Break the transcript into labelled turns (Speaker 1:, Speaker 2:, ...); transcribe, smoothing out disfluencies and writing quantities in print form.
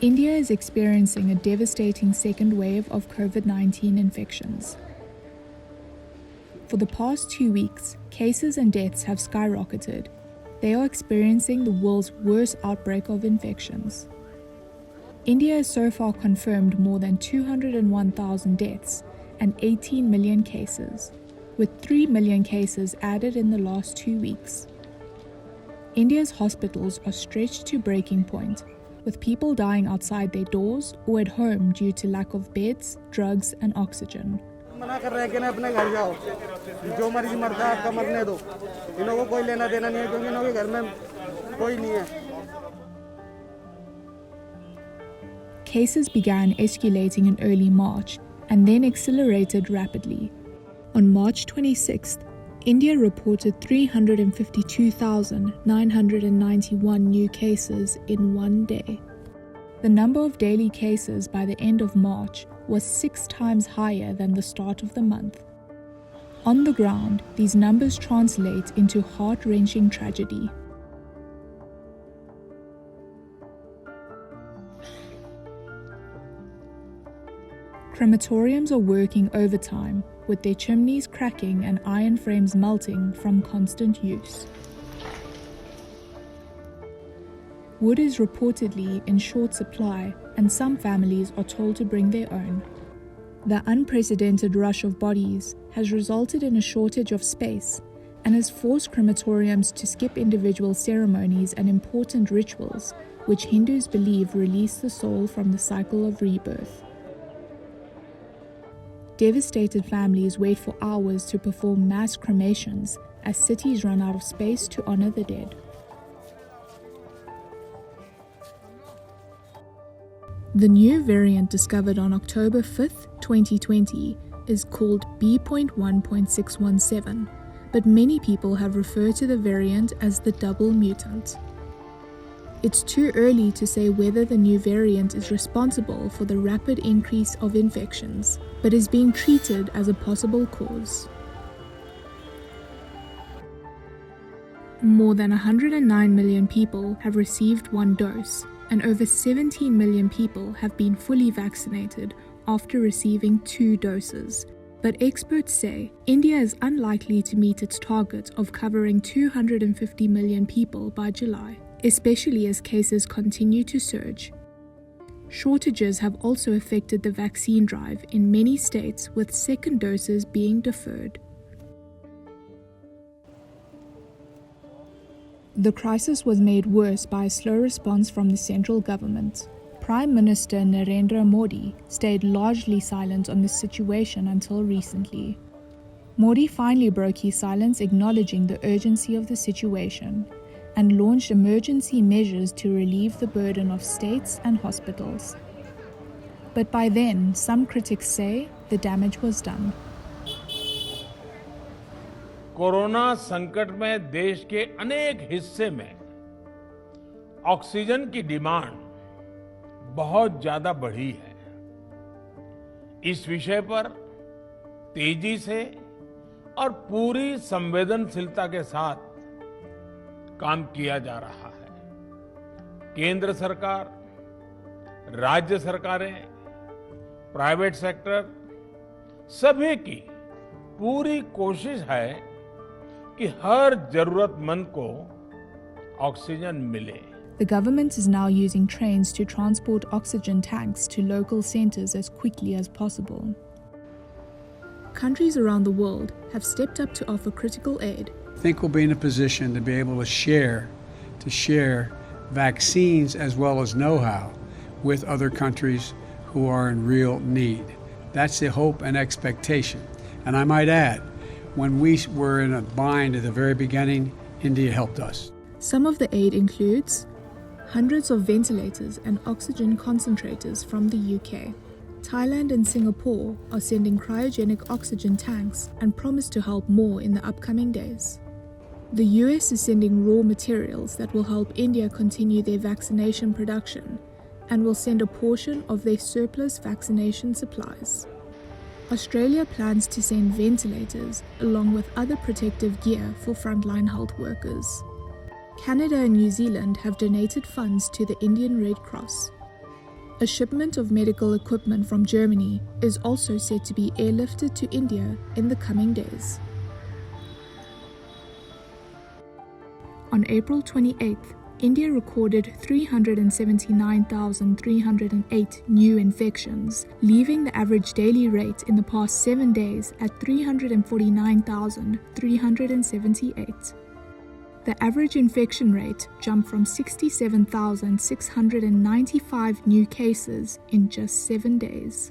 Speaker 1: India is experiencing a devastating second wave of COVID-19 infections. For the past 2 weeks, cases and deaths have skyrocketed. They are experiencing the world's worst outbreak of infections. India has so far confirmed more than 201,000 deaths and 18 million cases, with 3 million cases added in the last 2 weeks. India's hospitals are stretched to breaking point, with people dying outside their doors or at home due to lack of beds, drugs, and oxygen. Cases began escalating in early March and then accelerated rapidly. On March 26th, India reported 352,991 new cases in one day. The number of daily cases by the end of March was 6 times higher than the start of the month. On the ground, these numbers translate into heart-wrenching tragedy. Crematoriums are working overtime, with their chimneys cracking and iron frames melting from constant use. Wood is reportedly in short supply, and some families are told to bring their own. The unprecedented rush of bodies has resulted in a shortage of space and has forced crematoriums to skip individual ceremonies and important rituals, which Hindus believe release the soul from the cycle of rebirth. Devastated families wait for hours to perform mass cremations as cities run out of space to honor the dead. The new variant discovered on October 5th, 2020 is called B.1.617, but many people have referred to the variant as the double mutant. It's too early to say whether the new variant is responsible for the rapid increase of infections, but is being treated as a possible cause. More than 109 million people have received one dose, and over 17 million people have been fully vaccinated after receiving 2 doses. But experts say India is unlikely to meet its target of covering 250 million people by July, especially as cases continue to surge. Shortages have also affected the vaccine drive in many states, with second doses being deferred. The crisis was made worse by a slow response from the central government. Prime Minister Narendra Modi stayed largely silent on this situation until recently. Modi finally broke his silence, acknowledging the urgency of the situation, and launched emergency measures to relieve the burden of states and hospitals. But by then, some critics say the damage was done.
Speaker 2: Corona संकट में देश के अनेक हिस्से में oxygen की demand बहुत ज्यादा बढ़ी है। इस विषय पर तेजी से और पूरी संवेदनशीलता के साथ काम किया जा रहा है। केंद्र सरकार, राज्य सरकारें, प्राइवेट सेक्टर, सभी की पूरी कोशिश है कि हर जरूरतमंद को ऑक्सीजन मिले।
Speaker 1: The government is now using trains to transport oxygen tanks to local centers as quickly as possible. Countries around the world have stepped up to offer critical aid.
Speaker 3: I think we'll be in a position to be able to share vaccines as well as know-how with other countries who are in real need. That's the hope and expectation. And I might add, when we were in a bind at the very beginning, India helped us.
Speaker 1: Some of the aid includes hundreds of ventilators and oxygen concentrators from the UK. Thailand and Singapore are sending cryogenic oxygen tanks and promise to help more in the upcoming days. The US is sending raw materials that will help India continue their vaccination production and will send a portion of their surplus vaccination supplies. Australia plans to send ventilators along with other protective gear for frontline health workers. Canada and New Zealand have donated funds to the Indian Red Cross. A shipment of medical equipment from Germany is also said to be airlifted to India in the coming days. On April 28th, India recorded 379,308 new infections, leaving the average daily rate in the past 7 days at 349,378. The average infection rate jumped from 67,695 new cases in just 7 days.